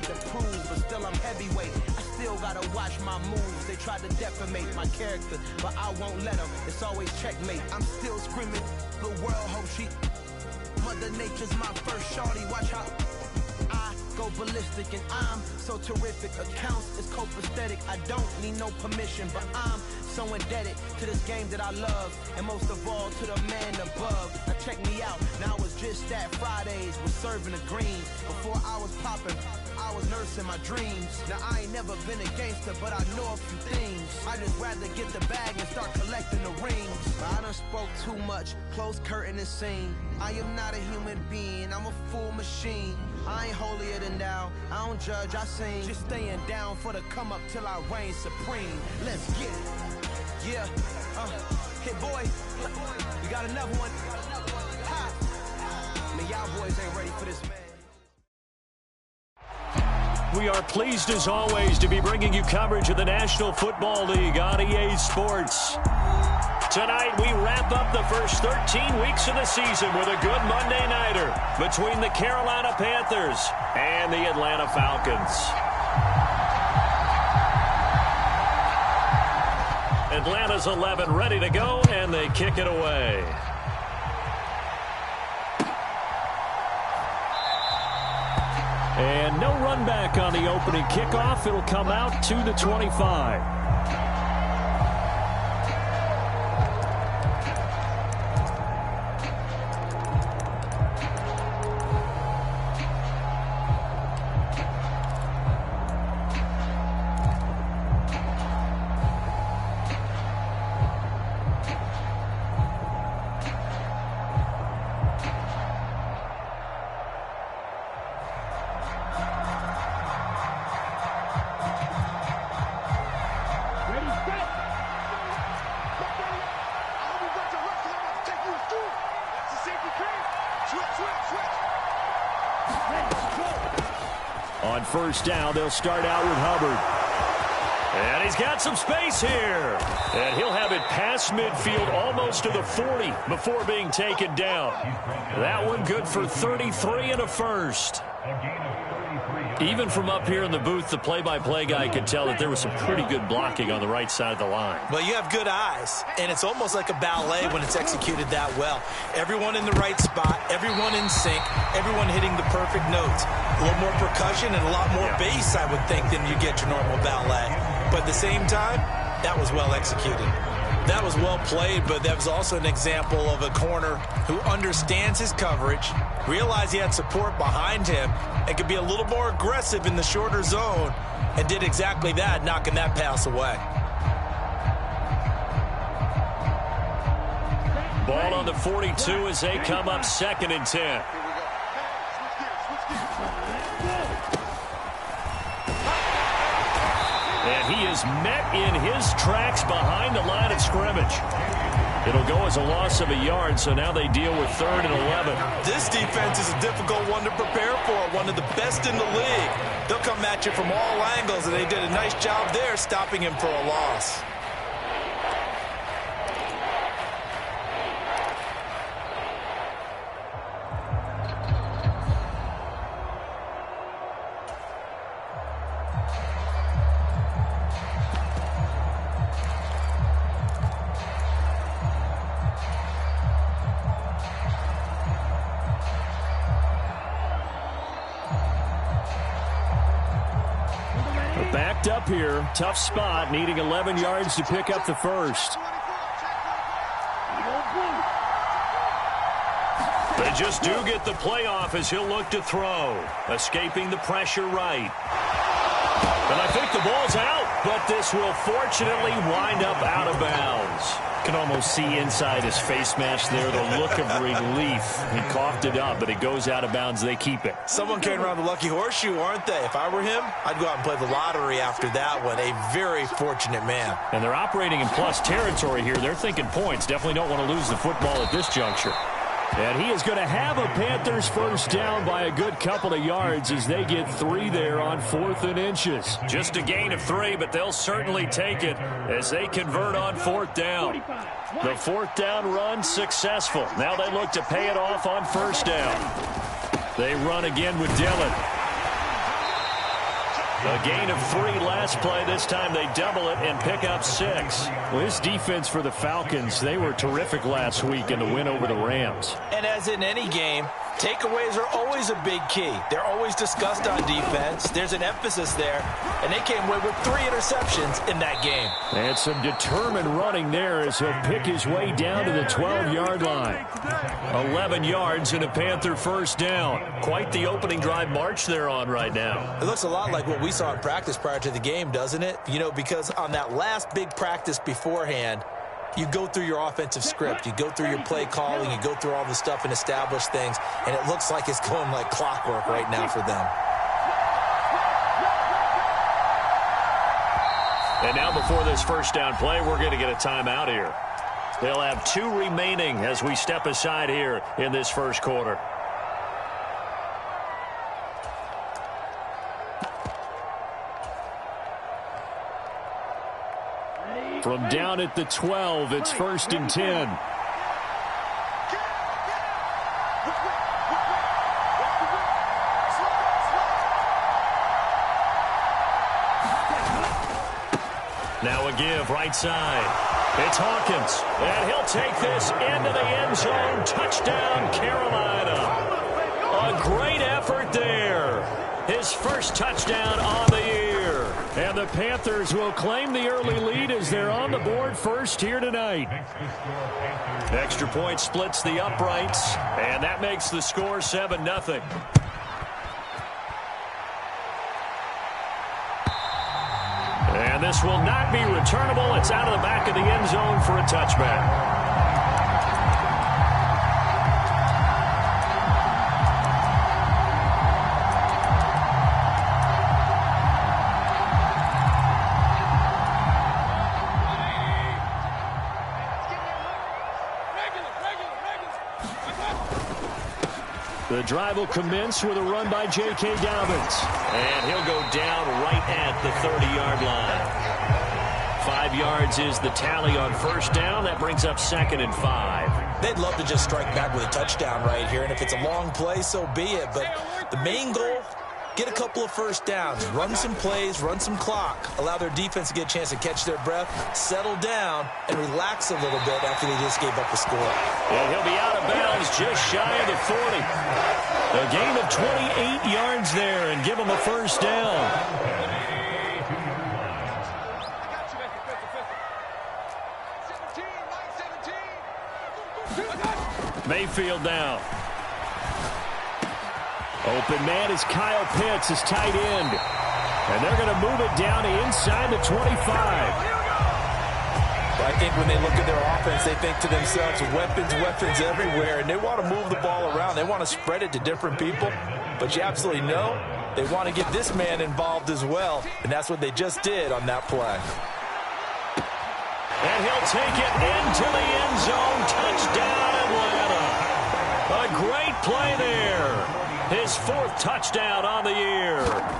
lot to prove, but still I'm heavyweight. I still gotta watch my moves. They tried to defamate my character, but I won't let them. It's always checkmate. I'm still screaming, the world hope she... Mother Nature's my first shorty. Watch how I go ballistic, and I'm so terrific. Accounts is copacetic. I don't need no permission, but I'm so indebted to this game that I love, and most of all to the man above. Now check me out. Now it's just that Fridays was serving the greens. Before I was popping, I was nursing my dreams. Now I ain't never been a gangster, but I know a few things. I just rather get the bag and start collecting the rings. But I done spoke too much. Close curtain and scene. I am not a human being. I'm a full machine. I ain't holier than thou. I don't judge, I sing. Just staying down for the come up till I reign supreme. Let's get it. Yeah. Hit boy. We got another one. Ha. Man, y'all boys ain't ready for this, man. We are pleased as always to be bringing you coverage of the National Football League on EA Sports. Tonight we wrap up the first 13 weeks of the season with a good Monday nighter between the Carolina Panthers and the Atlanta Falcons. Atlanta's 11 ready to go, and they kick it away. And no run back on the opening kickoff. It'll come out to the 25. On first down, they'll start out with Hubbard. And he's got some space here. And he'll have it past midfield almost to the 40 before being taken down. That one good for 33 and a first. Even from up here in the booth, the play-by-play guy could tell that there was some pretty good blocking on the right side of the line. Well, you have good eyes, and it's almost like a ballet when it's executed that well. Everyone in the right spot, everyone in sync, everyone hitting the perfect notes. A little more percussion and a lot more bass, I would think, than you get your normal ballet. But at the same time, that was well executed. That was well played, but that was also an example of a corner who understands his coverage, realized he had support behind him, and could be a little more aggressive in the shorter zone, and did exactly that, knocking that pass away. Ball on the 42 as they come up 2nd and 10. And he is met in his tracks behind the line of scrimmage. It'll go as a loss of a yard, so now they deal with 3rd and 11. This defense is a difficult one to prepare for, one of the best in the league. They'll come at you from all angles, and they did a nice job there stopping him for a loss. Backed up here, tough spot, needing 11 yards to pick up the first. They just do get the playoff as he'll look to throw, escaping the pressure right. And I think the ball's out, but this will fortunately wind up out of bounds. Can almost see inside his face mask there the look of relief. He coughed it up, but it goes out of bounds. They keep it. Someone carrying around the lucky horseshoe, aren't they? If I were him, I'd go out and play the lottery after that one. A very fortunate man. And they're operating in plus territory here. They're thinking points. Definitely don't want to lose the football at this juncture. And he is going to have a Panthers first down by a good couple of yards as they get 3 there on 4th and inches. Just a gain of 3, but they'll certainly take it as they convert on 4th down. The 4th down run successful. Now they look to pay it off on 1st down. They run again with Dillon. A gain of 3 last play. This time they double it and pick up 6. Well, this defense for the Falcons, they were terrific last week in the win over the Rams. And as in any game, takeaways are always a big key. They're always discussed on defense. There's an emphasis there, and they came away with 3 interceptions in that game. And some determined running there as he'll pick his way down to the 12-yard line. 11 yards and a Panther first down. Quite the opening drive march they're on right now. It looks a lot like what we saw in practice prior to the game, doesn't it? You know, because on that last big practice beforehand, you go through your offensive script, you go through your play calling, you go through all the stuff and establish things, and it looks like it's going like clockwork right now for them. And now before this first down play, we're going to get a timeout here. They'll have 2 remaining as we step aside here in this first quarter. From down at the 12, it's 1st and 10. Now a give right side. It's Hawkins, and he'll take this into the end zone. Touchdown, Carolina. A great effort there. His first touchdown on the year. And the Panthers will claim the early lead as they're on the board first here tonight. Extra point splits the uprights, and that makes the score 7-0. And this will not be returnable. It's out of the back of the end zone for a touchback. The drive will commence with a run by J.K. Dobbins. And he'll go down right at the 30-yard line. 5 yards is the tally on first down. That brings up 2nd and 5. They'd love to just strike back with a touchdown right here, and if it's a long play, so be it. But the main goal, get a couple of first downs, run some plays, run some clock, allow their defense to get a chance to catch their breath, settle down, and relax a little bit after they just gave up a score. And he'll be out of bounds just shy of the 40. A gain of 28 yards there and give them a first down. Mayfield now. Open man is Kyle Pitts, his tight end. And they're going to move it down to inside the 25. I think when they look at their offense, they think to themselves, weapons everywhere, and they want to move the ball around. They want to spread it to different people, but you absolutely know they want to get this man involved as well, and that's what they just did on that play. And he'll take it into the end zone. Touchdown, Atlanta. A great play there. His 4th touchdown on the year.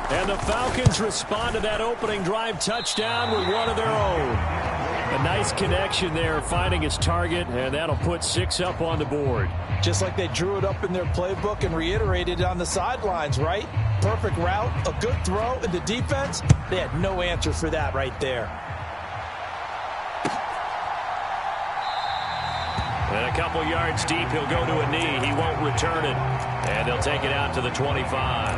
And the Falcons respond to that opening drive touchdown with one of their own. A nice connection there, finding his target, and that'll put 6 up on the board. Just like they drew it up in their playbook and reiterated it on the sidelines, right? Perfect route, a good throw, and the defense, they had no answer for that right there. And a couple yards deep, he'll go to a knee. He won't return it. And they'll take it out to the 25.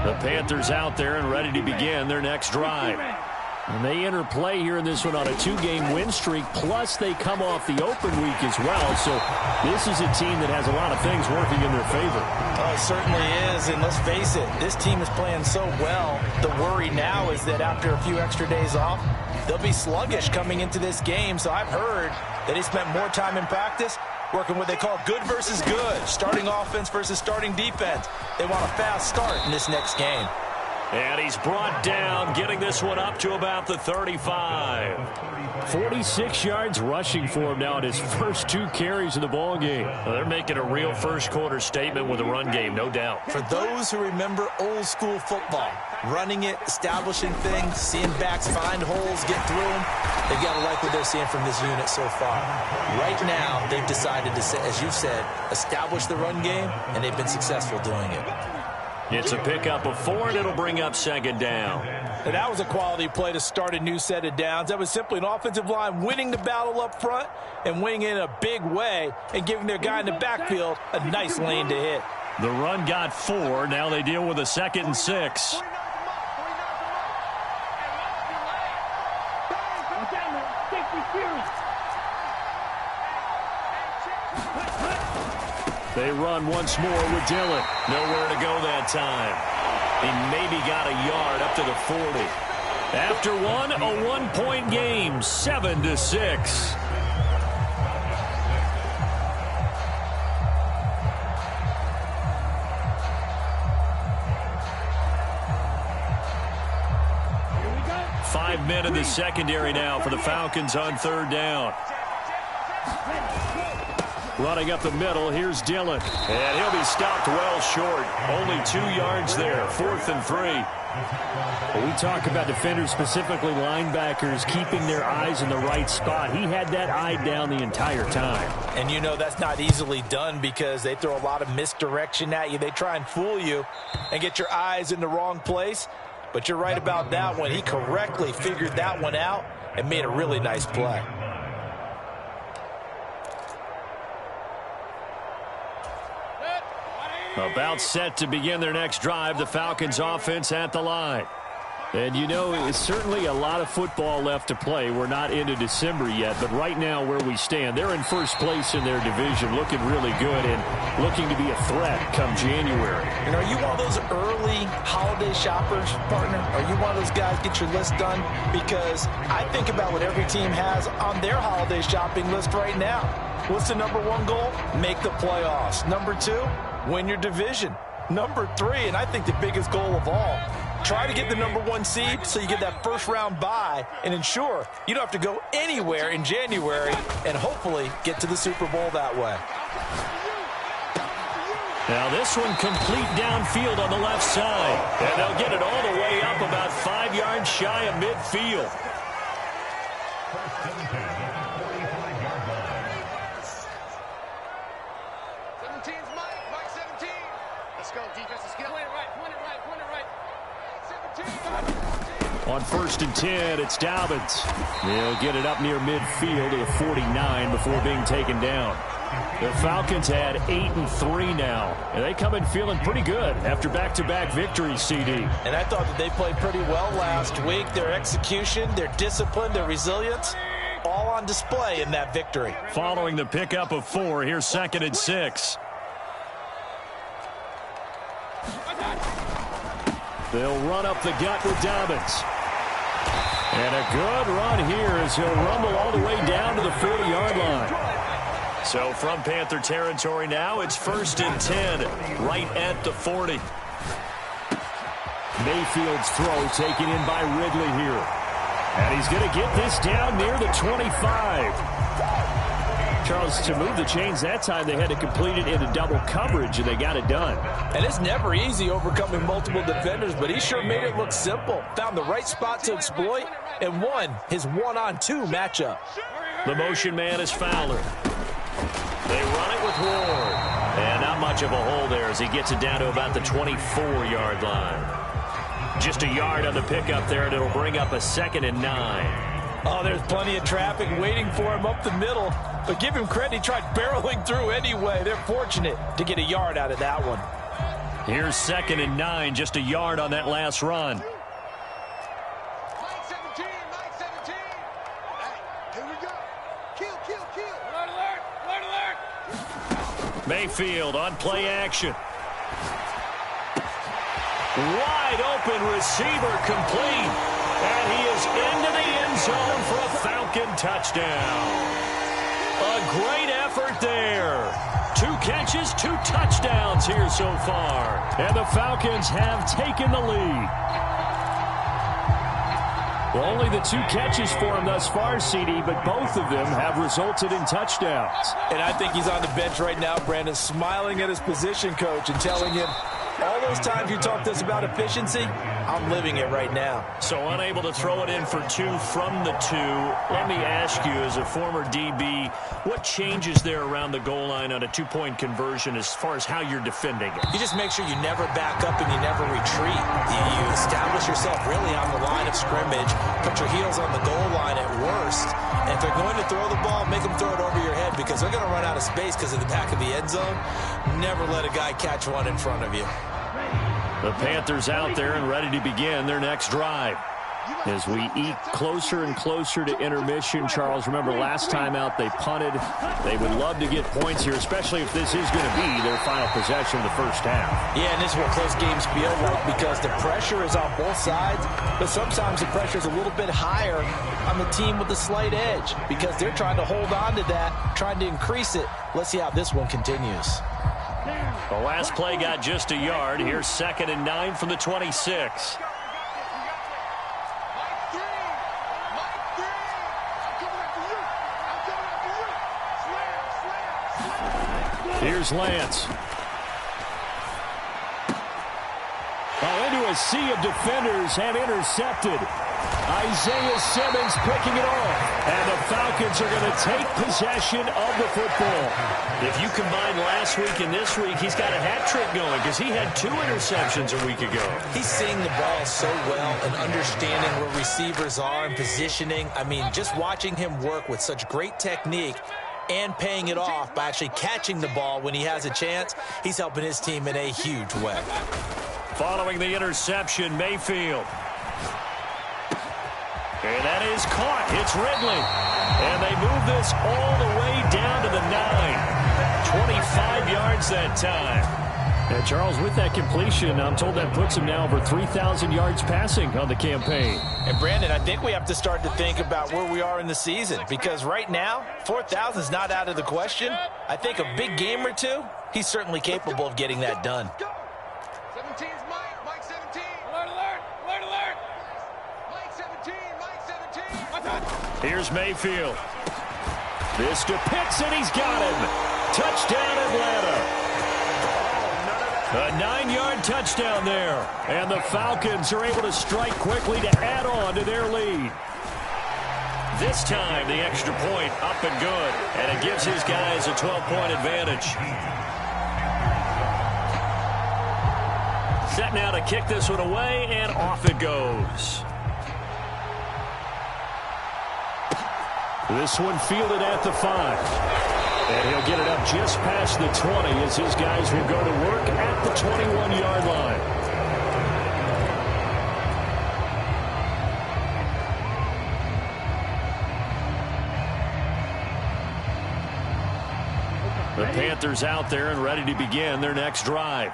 The Panthers out there and ready to begin their next drive. And they enter play here in this one on a 2-game win streak, plus they come off the open week as well. So this is a team that has a lot of things working in their favor. Oh, it certainly is, and let's face it, this team is playing so well. The worry now is that after a few extra days off, they'll be sluggish coming into this game. So I've heard that they spent more time in practice working what they call good versus good, starting offense versus starting defense. They want a fast start in this next game. And he's brought down, getting this one up to about the 35. 46 yards rushing for him now at his first 2 carries of the ball game. Well, they're making a real first-quarter statement with a run game, no doubt. For those who remember old-school football, running it, establishing things, seeing backs find holes, get through them, they've got to like what they're seeing from this unit so far. Right now, they've decided to, as you said, establish the run game, and they've been successful doing it. It's a pickup of 4, and it'll bring up second down. And that was a quality play to start a new set of downs. That was simply an offensive line winning the battle up front and winning in a big way and giving their guy in the backfield a nice lane to hit. The run got 4. Now they deal with a 2nd and 6. They run once more with Dillon. Nowhere to go that time. He maybe got a yard up to the 40. After one, a one-point game, 7-6. Here we go. 5 men in the secondary now for the Falcons on 3rd down. Running up the middle, here's Dillon. And he'll be stopped well short. Only 2 yards there, 4th and 3. When we talk about defenders, specifically linebackers, keeping their eyes in the right spot. He had that eye down the entire time. And you know that's not easily done because they throw a lot of misdirection at you. They try and fool you and get your eyes in the wrong place. But you're right about that one. He correctly figured that one out and made a really nice play. About set to begin their next drive, the Falcons offense at the line. And you know, it's certainly a lot of football left to play. We're not into December yet, but right now where we stand, they're in first place in their division, looking really good and looking to be a threat come January. And are you one of those early holiday shoppers, partner? Are you one of those guys get your list done? Because I think about what every team has on their holiday shopping list right now. What's the #1 goal? Make the playoffs. #2, win your division. #3, and I think the biggest goal of all, try to get the #1 seed so you get that first-round bye and ensure you don't have to go anywhere in January and hopefully get to the Super Bowl that way. Now this one complete downfield on the left side. And they'll get it all the way up about 5 yards shy of midfield. On 1st and 10, it's Dobbins. They'll get it up near midfield to the 49 before being taken down. The Falcons had 8-3 now, and they come in feeling pretty good after back-to-back victories, CD. And I thought that they played pretty well last week. Their execution, their discipline, their resilience, all on display in that victory. Following the pickup of 4, here's 2nd and 6. They'll run up the gut with Dobbins. And a good run here as he'll rumble all the way down to the 40-yard line. So from Panther territory now, it's 1st and 10, right at the 40. Mayfield's throw taken in by Ridley here. And he's going to get this down near the 25. Charles, to move the chains that time, they had to complete it into double coverage, and they got it done. And it's never easy overcoming multiple defenders, but he sure made it look simple. Found the right spot to exploit and won his 1-on-2 matchup. The motion man is Fowler. They run it with Ward. And not much of a hole there as he gets it down to about the 24-yard line. Just a yard on the pickup there, and it'll bring up a 2nd and 9. Oh, there's plenty of traffic waiting for him up the middle. But give him credit, he tried barreling through anyway. They're fortunate to get a yard out of that one. Here's 2nd and 9, just a yard on that last run. Line 17. Hey, here we go. Kill. Alert. Mayfield on play action. Wide open receiver complete. And he is into the end zone for a Falcon touchdown. A great effort there. 2 catches, 2 touchdowns here so far. And the Falcons have taken the lead. Well, only the 2 catches for him thus far, CD, but both of them have resulted in touchdowns. And I think he's on the bench right now, Brandon, smiling at his position coach and telling him, all those times you talked to us about efficiency, I'm living it right now. So unable to throw it in for 2 from the 2. Let me ask you, as a former DB, what changes there around the goal line on a 2-point conversion as far as how you're defending it? You just make sure you never back up and you never retreat. You establish yourself really on the line of scrimmage, put your heels on the goal line at worst, and if they're going to throw the ball, make them throw it over your head because they're going to run out of space because of the back of the end zone. Never let a guy catch one in front of you. The Panthers out there and ready to begin their next drive. As we eke closer and closer to intermission, Charles, remember last time out they punted. They would love to get points here, especially if this is going to be their final possession of the first half. Yeah, and this is what close games feel like because the pressure is on both sides, but sometimes the pressure is a little bit higher on the team with the slight edge because they're trying to hold on to that, trying to increase it. Let's see how this one continues. The last play got just a yard. Here's 2nd and 9 from the 26. Here's Lance. Into a sea of defenders and intercepted. Isaiah Simmons picking it off. And the Falcons are going to take possession of the football. If you combine last week and this week, he's got a hat trick going because he had 2 interceptions a week ago. He's seeing the ball so well and understanding where receivers are and positioning. I mean, just watching him work with such great technique and paying it off by actually catching the ball when he has a chance, he's helping his team in a huge way. Following the interception, Mayfield. And that is caught. It's Ridley. And they move this all the way down to the 9. 25 yards that time. And Charles, with that completion, I'm told that puts him now over 3,000 yards passing on the campaign. And Brandon, I think we have to start to think about where we are in the season because right now, 4,000 is not out of the question. I think a big game or 2, he's certainly capable of getting that done. 17's Mike 17. Alert, alert, alert, alert. Mike 17, Mike 17. Here's Mayfield. This to Pitts, and he's got him. Touchdown, Atlanta. A 9-yard touchdown there. And the Falcons are able to strike quickly to add on to their lead. This time, the extra point up and good. And it gives his guys a 12-point advantage. Set now to kick this one away, and off it goes. This one fielded at the 5. And he'll get it up just past the 20 as his guys will go to work at the 21-yard line. The Panthers out there and ready to begin their next drive.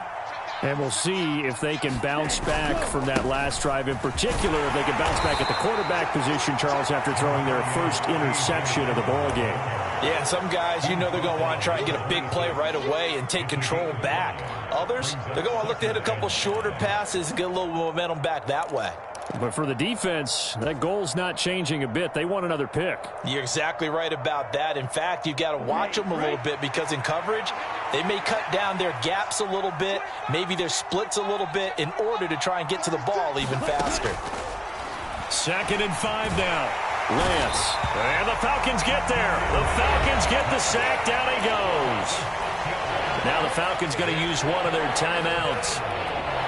And we'll see if they can bounce back from that last drive. In particular, if they can bounce back at the quarterback position, Charles, after throwing their first interception of the ball game. Yeah, some guys, you know they're going to want to try and get a big play right away and take control back. Others, they're going to look to hit a couple shorter passes and get a little momentum back that way. But for the defense, that goal's not changing a bit. They want another pick. You're exactly right about that. In fact, you've got to watch them a little bit because in coverage, they may cut down their gaps a little bit, maybe their splits a little bit in order to try and get to the ball even faster. 2nd and 5 now. Lance. And the Falcons get there. The Falcons get the sack. Down he goes. Now the Falcons going to use one of their timeouts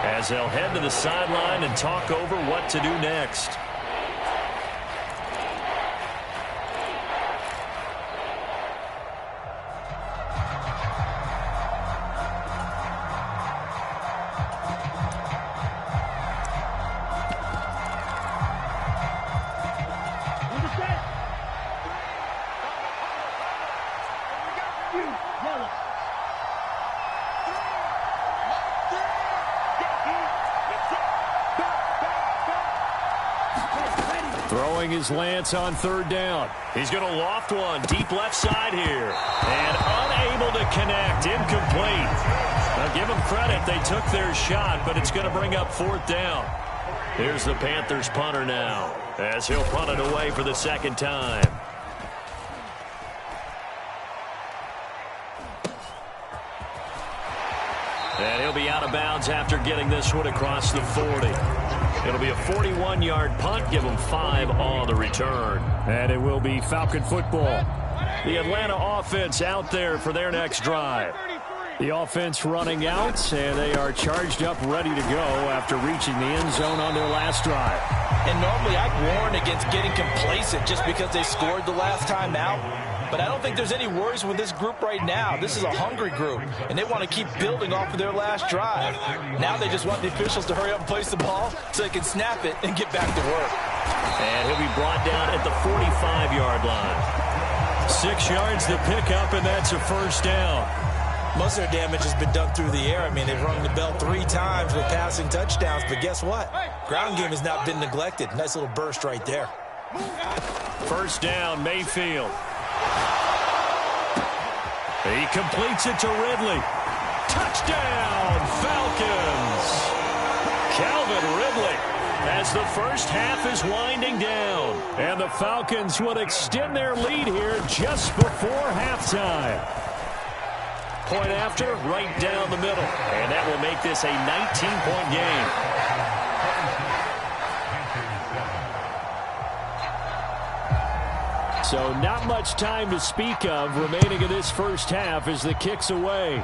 as they'll head to the sideline and talk over what to do next. Throwing his Lance on third down. He's going to loft one deep left side here. And unable to connect. Incomplete. Now give them credit. They took their shot, but it's going to bring up fourth down. Here's the Panthers punter now, as he'll punt it away for the second time. And he'll be out of bounds after getting this one across the 40. It'll be a 41-yard punt. Give them 5 on the return. And it will be Falcon football. The Atlanta offense out there for their next drive. The offense running out, and they are charged up, ready to go after reaching the end zone on their last drive. And normally I'd warn against getting complacent just because they scored the last time out. But I don't think there's any worries with this group right now. This is a hungry group, and they want to keep building off of their last drive. Now they just want the officials to hurry up and place the ball so they can snap it and get back to work. And he'll be brought down at the 45-yard line. 6 yards to pick up, and that's a first down. Most of their damage has been done through the air. I mean, they've rung the bell 3 times with passing touchdowns, but guess what? Ground game has not been neglected. Nice little burst right there. First down, Mayfield. He completes it to Ridley. Touchdown, Falcons! Calvin Ridley, as the first half is winding down. And the Falcons would extend their lead here just before halftime. Point after, right down the middle. And that will make this a 19-point game. So not much time to speak of remaining in this first half as the kick's away.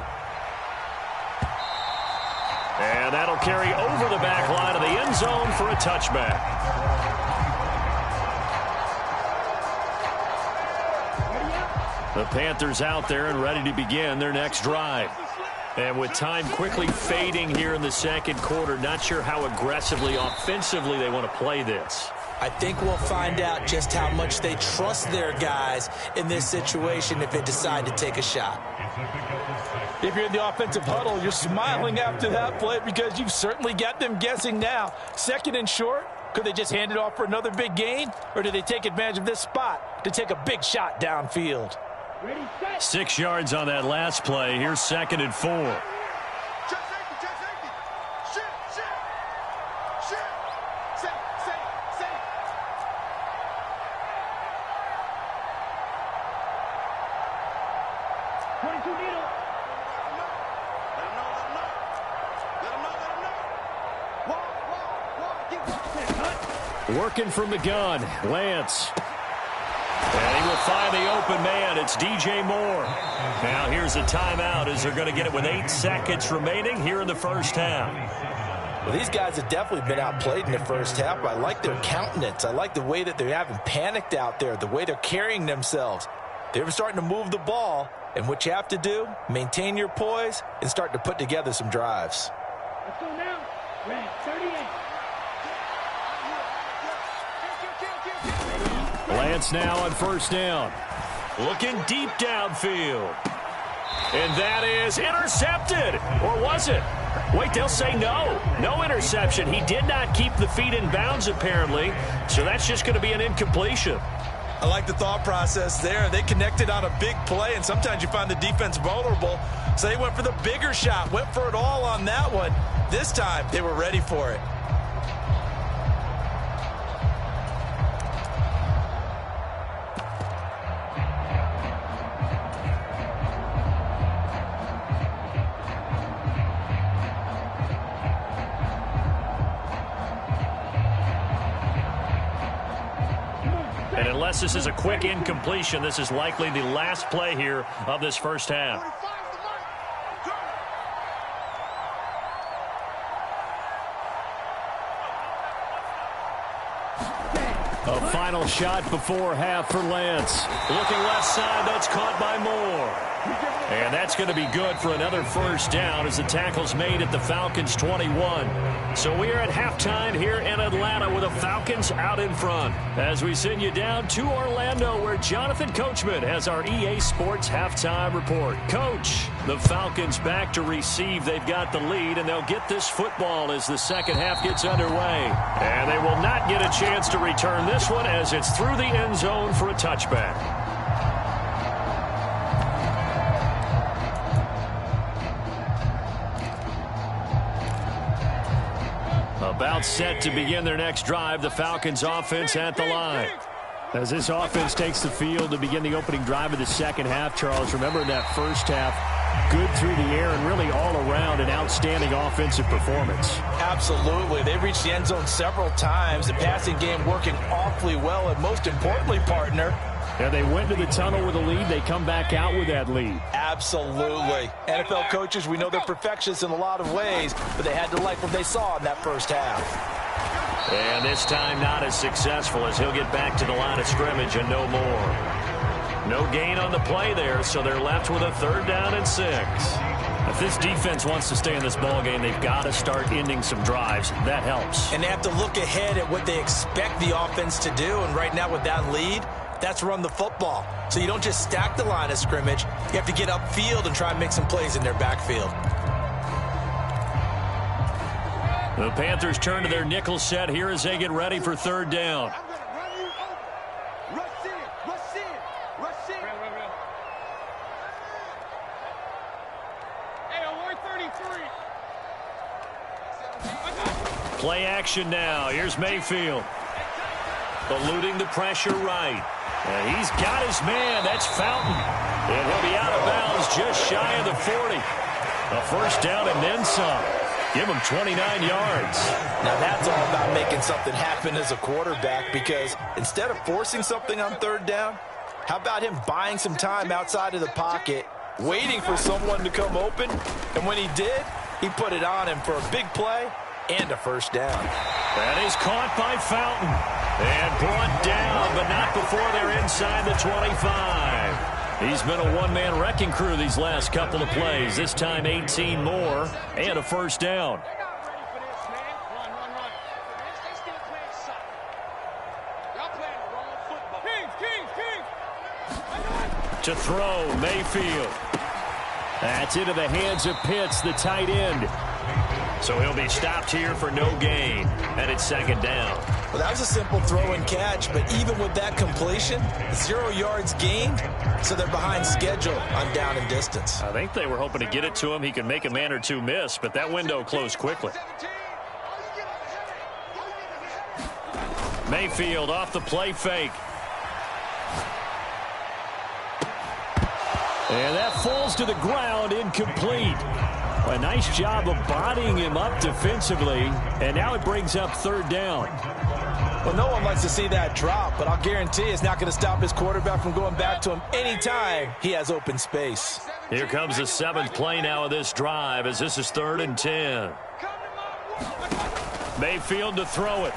And that'll carry over the back line of the end zone for a touchback. The Panthers out there and ready to begin their next drive. And with time quickly fading here in the second quarter, not sure how aggressively, offensively they want to play this. I think we'll find out just how much they trust their guys in this situation if they decide to take a shot. If you're in the offensive huddle, you're smiling after that play because you've certainly got them guessing now. Second and short, could they just hand it off for another big gain? Or do they take advantage of this spot to take a big shot downfield? 6 yards on that last play. Here's 2nd and 4. Working from the gun, Lance. And he will find the open man. It's DJ Moore. Now here's a timeout as they're going to get it with 8 seconds remaining here in the first half. Well, these guys have definitely been outplayed in the first half. I like their countenance. I like the way that they haven't panicked out there, the way they're carrying themselves. They're starting to move the ball, and what you have to do, maintain your poise and start to put together some drives. Let's go now. Red 38. Lance now on first down. Looking deep downfield. And that is intercepted. Or was it? Wait, they'll say no. No interception. He did not keep the feet in bounds, apparently. So that's just going to be an incompletion. I like the thought process there. They connected on a big play, and sometimes you find the defense vulnerable. So they went for the bigger shot, went for it all on that one. This time, they were ready for it. And unless this is a quick incompletion, this is likely the last play here of this first half. A final shot before half for Lance. Looking left side, that's caught by Moore. And that's going to be good for another first down as the tackle's made at the Falcons 21. So we are at halftime here in Atlanta with the Falcons out in front. As we send you down to Orlando where Jonathan Coachman has our EA Sports halftime report. Coach, the Falcons back to receive. They've got the lead and they'll get this football as the second half gets underway. And they they will not get a chance to return this one as it's through the end zone for a touchback. About set to begin their next drive, the Falcons offense at the line. As this offense takes the field to begin the opening drive of the second half, Charles, remember in that first half, good through the air and really all around an outstanding offensive performance. Absolutely. They reached the end zone several times. The passing game working awfully well, and most importantly, partner, yeah, they went to the tunnel with a lead. They come back out with that lead. Absolutely. NFL coaches, we know they're perfectionists in a lot of ways, but they had to like what they saw in that first half. And this time not as successful as he'll get back to the line of scrimmage and no more. No gain on the play there, so they're left with a 3rd down and 6. If this defense wants to stay in this ballgame, they've got to start ending some drives. That helps. And they have to look ahead at what they expect the offense to do, and right now with that lead, that's run the football. So you don't just stack the line of scrimmage. You have to get upfield and try and make some plays in their backfield. The Panthers turn to their nickel set here as they get ready for 3rd down. Play action now. Here's Mayfield. Eluding the pressure right. And he's got his man. That's Fountain. And he'll be out of bounds just shy of the 40. A 1st down and then some. Give him 29 yards. Now that's all about making something happen as a quarterback, because instead of forcing something on 3rd down, how about him buying some time outside of the pocket, waiting for someone to come open, and when he did, he put it on him for a big play and a 1st down. That is caught by Fountain and brought down, but not before they're inside the 25. He's been a one-man wrecking crew these last couple of plays. This time 18 more and a 1st down. To throw, Mayfield. That's into the hands of Pitts, the tight end. So he'll be stopped here for no gain, and it's 2nd down. Well, that was a simple throw and catch, but even with that completion, 0 yards gained, so they're behind schedule on down and distance. I think they were hoping to get it to him. He could make a man or two miss, but that window closed quickly. Mayfield off the play fake. And that falls to the ground, incomplete. A nice job of bodying him up defensively, and now it brings up 3rd down. Well, no one likes to see that drop, but I'll guarantee it's not going to stop his quarterback from going back to him anytime he has open space. Here comes the 7th play now of this drive, as this is 3rd and 10. Mayfield to throw it.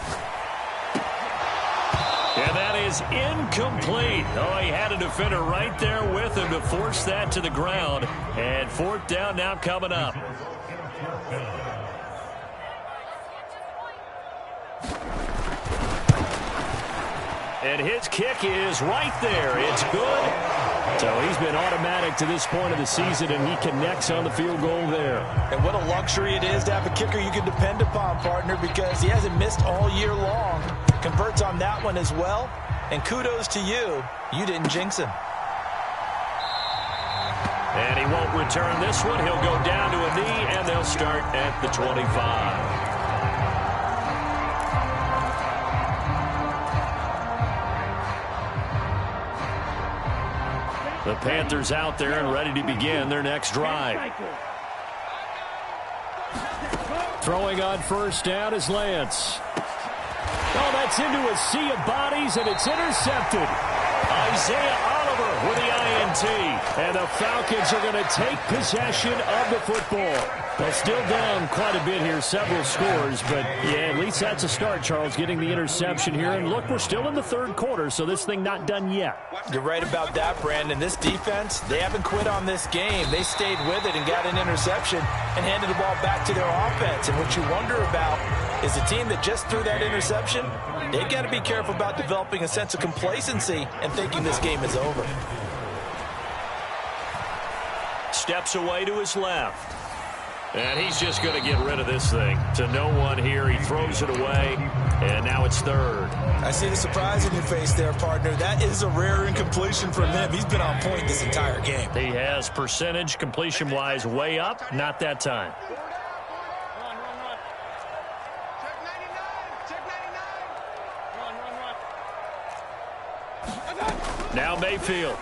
And that is incomplete. Oh, he had a defender right there with him to force that to the ground. And 4th down now coming up. And his kick is right there. It's good. So he's been automatic to this point of the season, and he connects on the field goal there. And what a luxury it is to have a kicker you can depend upon, partner, because he hasn't missed all year long. Converts on that one as well. And kudos to you. You didn't jinx him. And he won't return this one. He'll go down to a knee, and they'll start at the 25. The Panthers out there and ready to begin their next drive. Throwing on 1st down is Lance. Oh, that's into a sea of bodies, and it's intercepted. Isaiah Oliver with the INT. And the Falcons are going to take possession of the football. They're still down quite a bit here, several scores, but yeah, at least that's a start, Charles, getting the interception here. And look, we're still in the 3rd quarter, so this thing not done yet. You're right about that, Brandon. This defense, they haven't quit on this game. They stayed with it and got an interception and handed the ball back to their offense. And what you wonder about is the team that just threw that interception, they've got to be careful about developing a sense of complacency and thinking this game is over. Steps away to his left. And he's just going to get rid of this thing. To no one here. He throws it away. And now it's third. I see the surprise in your face there, partner. That is a rare incompletion from him. He's been on point this entire game. He has percentage completion-wise way up. Not that time. Now Mayfield.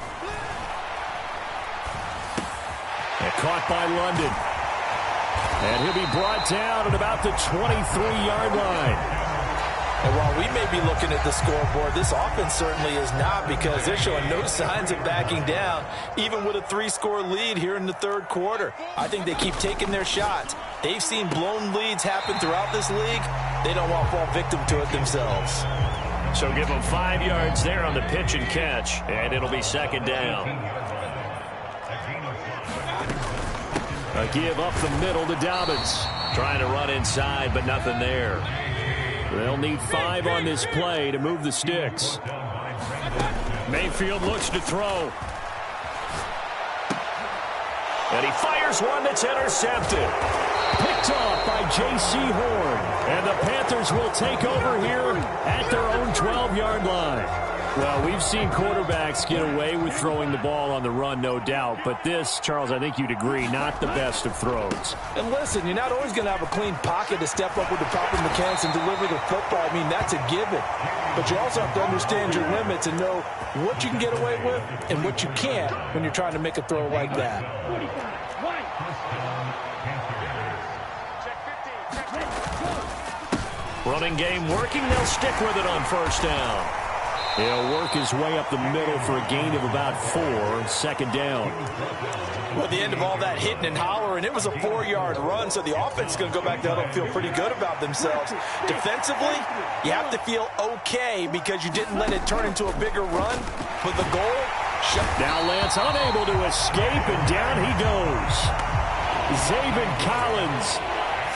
And caught by London. And he'll be brought down at about the 23-yard line. And while we may be looking at the scoreboard, this offense certainly is not, because they're showing no signs of backing down, even with a 3-score lead here in the third quarter. I think they keep taking their shots. They've seen blown leads happen throughout this league. They don't want to fall victim to it themselves. So give them 5 yards there on the pitch and catch, and it'll be second down. A give up the middle to Dobbins. Trying to run inside, but nothing there. They'll need 5 on this play to move the sticks. Mayfield looks to throw. And he fires one that's intercepted. Picked off by J.C. Horn. And the Panthers will take over here at their own 12-yard line. Well, we've seen quarterbacks get away with throwing the ball on the run, no doubt. But this, Charles, I think you'd agree, not the best of throws. And listen, you're not always going to have a clean pocket to step up with the proper mechanics and deliver the football. I mean, that's a given. But you also have to understand your limits and know what you can get away with and what you can't when you're trying to make a throw like that. Running game working. They'll stick with it on first down. He'll work his way up the middle for a gain of about 4. Second down. Well, at the end of all that hitting and hollering, it was a 4-yard run, so the offense is going to go back there and feel pretty good about themselves. Defensively, you have to feel okay because you didn't let it turn into a bigger run. But the goal, now Lance unable to escape, and down he goes. Zaven Collins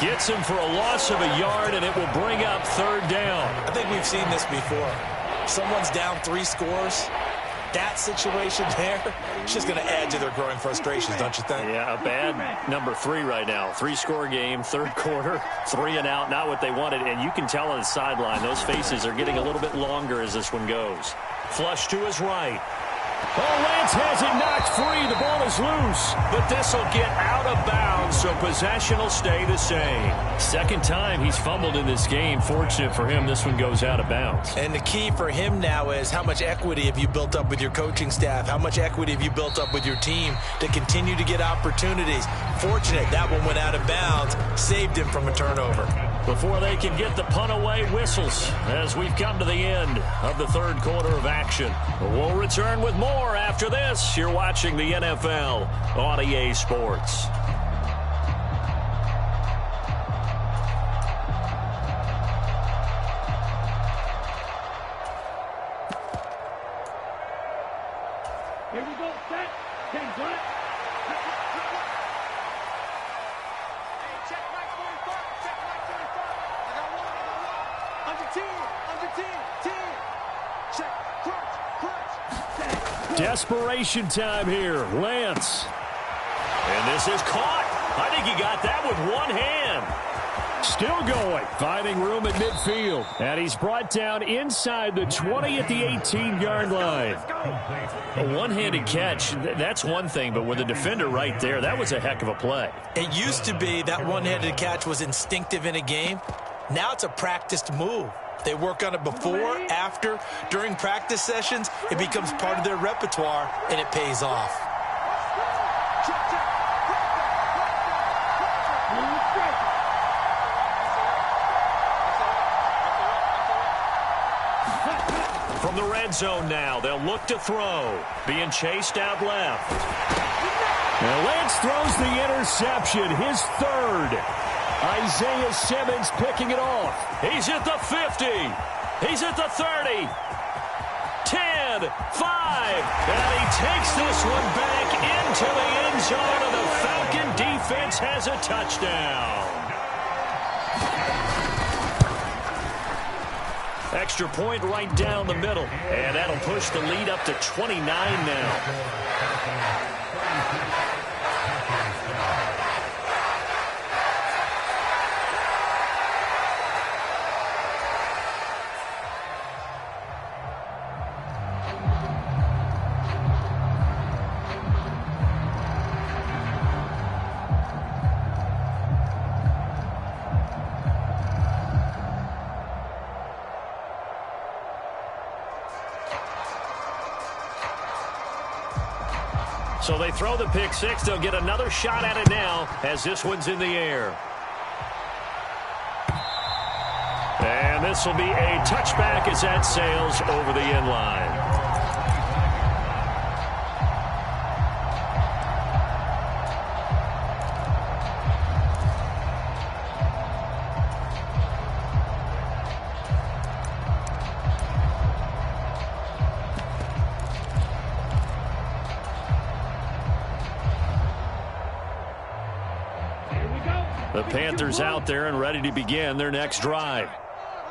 gets him for a loss of a yard, and it will bring up third down. I think we've seen this before. Someone's down 3 scores. That situation there, it's just going to add to their growing frustrations, don't you think? Yeah, a bad number 3 right now. 3-score game, third quarter, 3 and out, not what they wanted. And you can tell on the sideline, those faces are getting a little bit longer as this one goes. Flush to his right. Oh, Lance has it knocked free. The ball is loose. But this will get out of bounds, so possession will stay the same. Second time he's fumbled in this game. Fortunate for him, this one goes out of bounds. And the key for him now is how much equity have you built up with your coaching staff? How much equity have you built up with your team to continue to get opportunities? Fortunate that one went out of bounds, saved him from a turnover. Before they can get the punt away, whistles as we've come to the end of the third quarter of action. We'll return with more after this. You're watching the NFL on EA Sports. Here we go, set, 10 black. Desperation time here. Lance. And this is caught. I think he got that with one hand. Still going. Finding room at midfield. And he's brought down inside the 20 at the 18-yard line. A one-handed catch, that's one thing, but with a defender right there, that was a heck of a play. It used to be that one-handed catch was instinctive in a game. Now it's a practiced move. They work on it before, after, during practice sessions. It becomes part of their repertoire, and it pays off. From the red zone now, they'll look to throw. Being chased out left. And Lance throws the interception, his third. Isaiah Simmons picking it off. He's at the 50. He's at the 30. 10, 5. And he takes this one back into the end zone, and the Falcon defense has a touchdown. Extra point right down the middle. And that'll push the lead up to 29 now. So they throw the pick six. They'll get another shot at it now as this one's in the air. And this will be a touchback as that sails over the end line. The Panthers out there and ready to begin their next drive.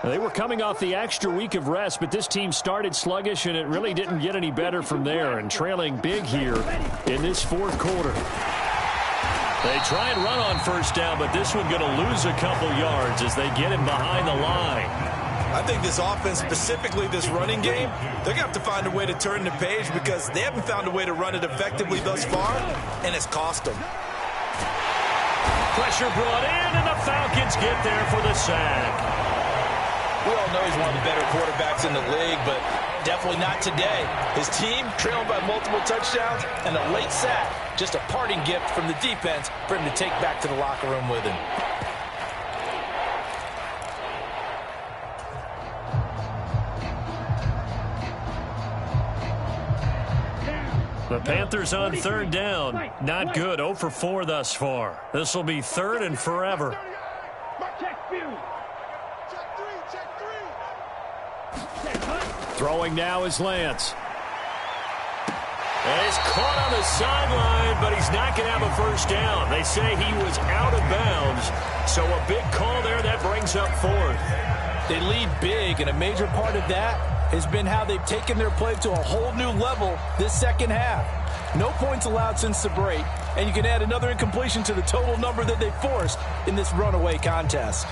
They were coming off the extra week of rest, but this team started sluggish, and it really didn't get any better from there, and trailing big here in this fourth quarter. They try and run on first down, but this one going to lose a couple yards as they get him behind the line. I think this offense, specifically this running game, they're going to have to find a way to turn the page because they haven't found a way to run it effectively thus far, and it's cost them. Pressure brought in, and the Falcons get there for the sack. We all know he's one of the better quarterbacks in the league, but definitely not today. His team trailing by multiple touchdowns and a late sack. Just a parting gift from the defense for him to take back to the locker room with him. The Panthers on third down. Not good. 0 for 4 thus far. This will be third and forever. Throwing now is Lance. And he's caught on the sideline, but he's not going to have a first down. They say he was out of bounds. So a big call there that brings up fourth. They lead big, and a major part of that has been how they've taken their play to a whole new level this second half. No points allowed since the break, and you can add another incompletion to the total number that they forced in this runaway contest.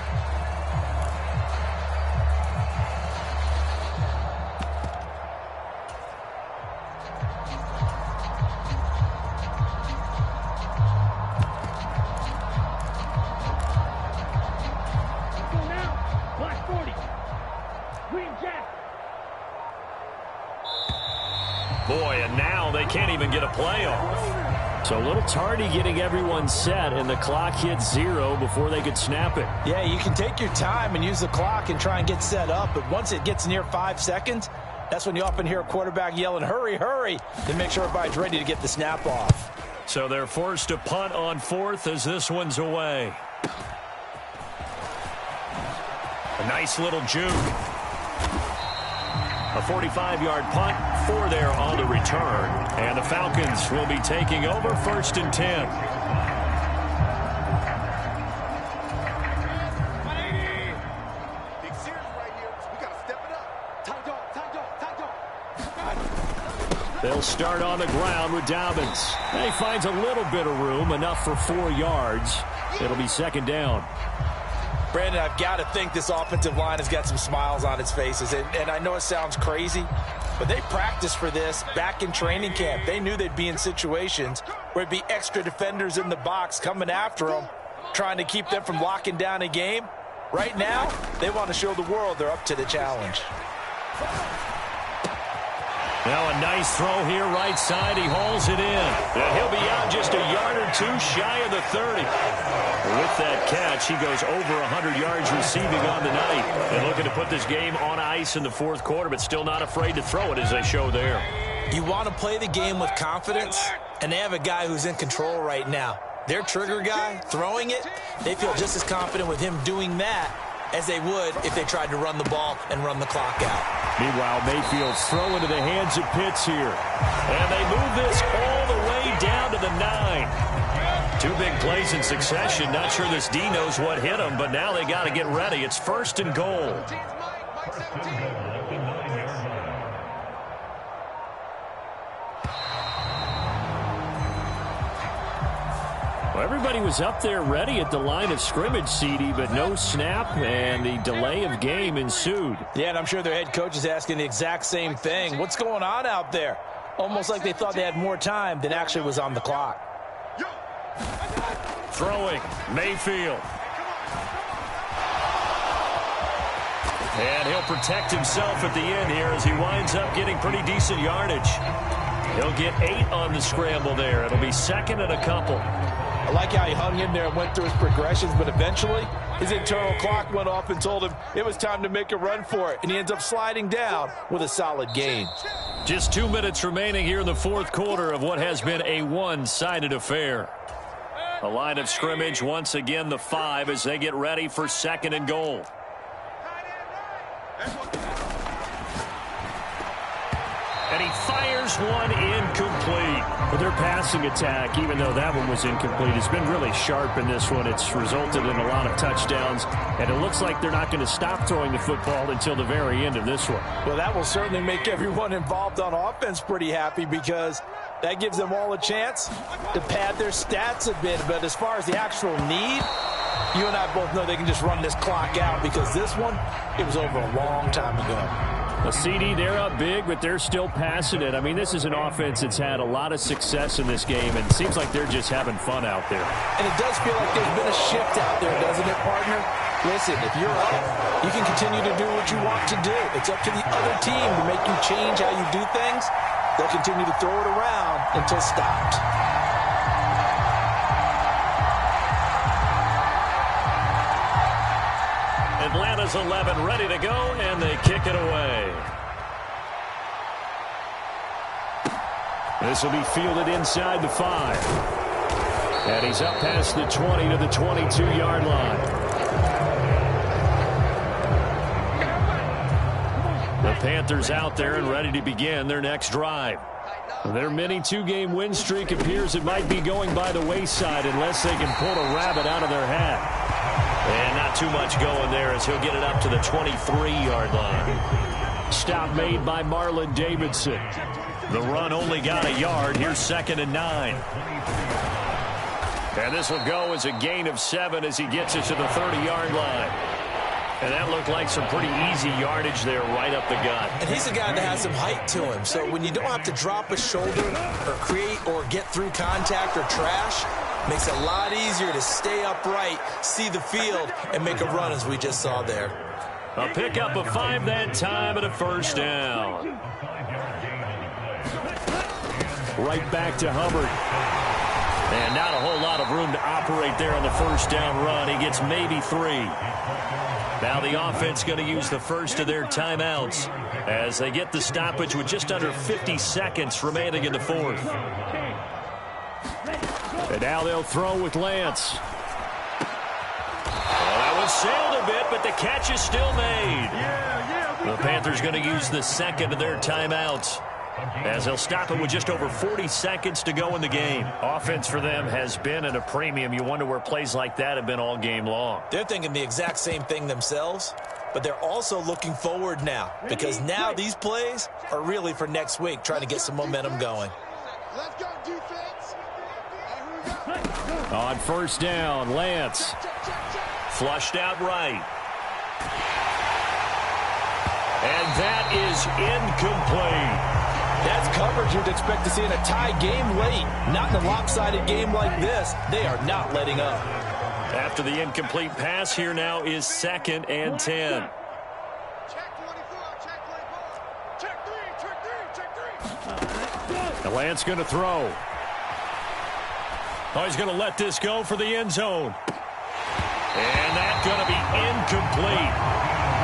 Boy, and now they can't even get a play off. So a little tardy getting everyone set, and the clock hits 0 before they could snap it. Yeah, you can take your time and use the clock and try and get set up, but once it gets near 5 seconds, that's when you often hear a quarterback yelling, hurry, hurry, to make sure everybody's ready to get the snap off. So they're forced to punt on fourth as this one's away. A nice little juke. A 45-yard punt, 4 there on the return. And the Falcons will be taking over first and 10. They'll start on the ground with Dobbins. And he finds a little bit of room, enough for 4 yards. It'll be second down. Brandon, I've got to think this offensive line has got some smiles on its faces. And I know it sounds crazy, but they practiced for this back in training camp. They knew they'd be in situations where it'd be extra defenders in the box coming after them, trying to keep them from locking down a game. Right now, they want to show the world they're up to the challenge. Now a nice throw here right side. He hauls it in. And he'll be out just a yard or 2 shy of the 30. With that catch, he goes over 100 yards receiving on the night. And looking to put this game on ice in the fourth quarter, but still not afraid to throw it as they show there. You want to play the game with confidence, and they have a guy who's in control right now. Their trigger guy, throwing it, they feel just as confident with him doing that as they would if they tried to run the ball and run the clock out. Meanwhile, Mayfield's throw into the hands of Pitts here. And they move this all the way down to the 9. 2 big plays in succession. Not sure this D knows what hit him, but now they got to get ready. It's first and goal. Well, everybody was up there ready at the line of scrimmage, CD, but no snap, and the delay of game ensued. Yeah, and I'm sure their head coach is asking the exact same thing. What's going on out there? Almost like they thought they had more time than actually was on the clock. Throwing, Mayfield. And he'll protect himself at the end here as he winds up getting pretty decent yardage. He'll get 8 on the scramble there. It'll be second and a couple. I like how he hung in there and went through his progressions, but eventually his internal clock went off and told him it was time to make a run for it, and he ends up sliding down with a solid gain. Just 2 minutes remaining here in the fourth quarter of what has been a one-sided affair. A line of scrimmage, once again the 5 as they get ready for second and goal. And he fires one incomplete. But their passing attack, even though that one was incomplete, has been really sharp in this one. It's resulted in a lot of touchdowns, and it looks like they're not going to stop throwing the football until the very end of this one. Well, that will certainly make everyone involved on offense pretty happy, because that gives them all a chance to pad their stats a bit. But as far as the actual need, you and I both know they can just run this clock out, because this one, it was over a long time ago. A CD, they're up big, but they're still passing it. I mean, this is an offense that's had a lot of success in this game, and it seems like they're just having fun out there. And it does feel like there's been a shift out there, doesn't it, partner? Listen, if you're up, you can continue to do what you want to do. It's up to the other team to make you change how you do things. They'll continue to throw it around until stopped. Atlanta's 11 ready to go, and they kick it away. This will be fielded inside the 5. And he's up past the 20 to the 22-yard line. The Panthers out there and ready to begin their next drive. Their mini 2-game win streak appears it might be going by the wayside unless they can pull a rabbit out of their hat. And not too much going there as he'll get it up to the 23-yard line. Stop made by Marlon Davidson. The run only got a yard. Here's second and 9. And this will go as a gain of 7 as he gets it to the 30-yard line. And that looked like some pretty easy yardage there right up the gut. And he's a guy that has some height to him. So when you don't have to drop a shoulder or create or get through contact or trash, makes it a lot easier to stay upright, see the field, and make a run as we just saw there. A pickup of 5 that time and a first down. Right back to Hubbard. And not a whole lot of room to operate there on the first down run. He gets maybe 3. Now the offense going to use the first of their timeouts as they get the stoppage with just under 50 seconds remaining in the fourth. And now they'll throw with Lance. Well, that one sailed a bit, but the catch is still made. The Panthers going to use the second of their timeouts as they'll stop it with just over 40 seconds to go in the game. Offense for them has been at a premium. You wonder where plays like that have been all game long. They're thinking the exact same thing themselves, but they're also looking forward now, because now these plays are really for next week, trying to get some momentum going. Let's go, defense. On first down, Lance. Flushed out right. And that is incomplete. That's coverage you'd expect to see in a tie game late. Not in a lopsided game like this. They are not letting up. After the incomplete pass, here now is second and 10. Check 24, check 24. Check 3, check 3. And Lance going to throw. Oh, he's going to let this go for the end zone. And that's going to be incomplete.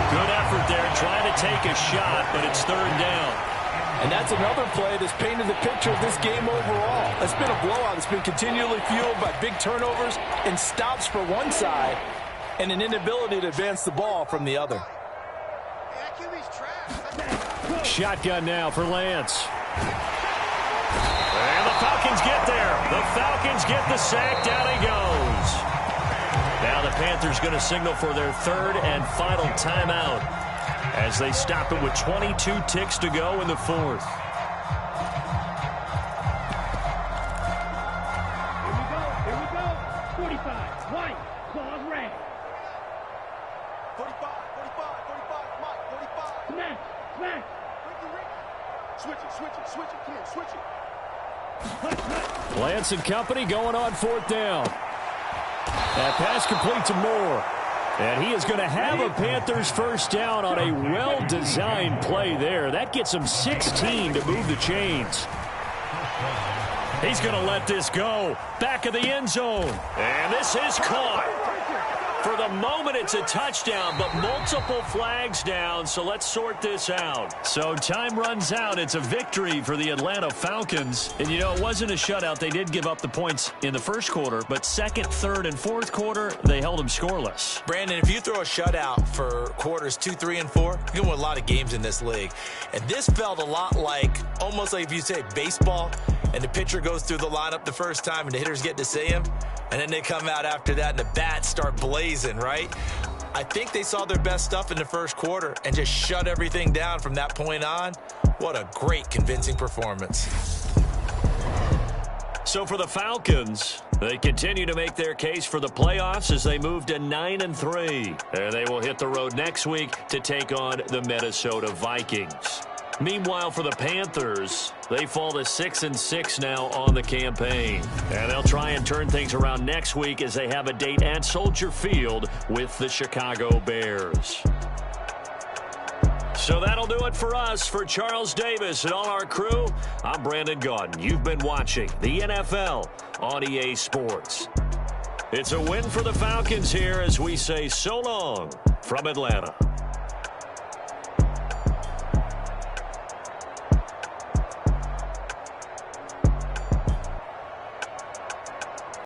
Good effort there, trying to take a shot, but it's third down. And that's another play that's painted the picture of this game overall. It's been a blowout. It's been continually fueled by big turnovers and stops for one side and an inability to advance the ball from the other. Shotgun now for Lance. And the Falcons get there. The Falcons get the sack. Down he goes. Now the Panthers going to signal for their third and final timeout as they stop it with 22 ticks to go in the fourth. Here we go. 45, white, claws red. 45, Mike, 45. Smash. Switch it, come on, switch it. Lance and company going on fourth down. That pass complete to Moore. And he is going to have a Panthers first down on a well-designed play there. That gets him 16 to move the chains. He's going to let this go. Back of the end zone. And this is caught. For the moment, it's a touchdown, but multiple flags down, so let's sort this out. So time runs out. It's a victory for the Atlanta Falcons. And, you know, it wasn't a shutout. They did give up the points in the first quarter, but second, third, and fourth quarter, they held them scoreless. Brandon, if you throw a shutout for quarters 2, 3, and 4, you can win a lot of games in this league. And this felt a lot like, almost like if you say baseball, and the pitcher goes through the lineup the first time, and the hitters get to see him, and then they come out after that, and the bats start blazing, right? I think they saw their best stuff in the first quarter and just shut everything down from that point on. What a great, convincing performance. So for the Falcons, they continue to make their case for the playoffs as they move to 9-3. And they will hit the road next week to take on the Minnesota Vikings. Meanwhile, for the Panthers, they fall to 6-6 now on the campaign. And they'll try and turn things around next week as they have a date at Soldier Field with the Chicago Bears. So that'll do it for us. For Charles Davis and all our crew, I'm Brandon Gaudin. You've been watching the NFL on EA Sports. It's a win for the Falcons here as we say so long from Atlanta.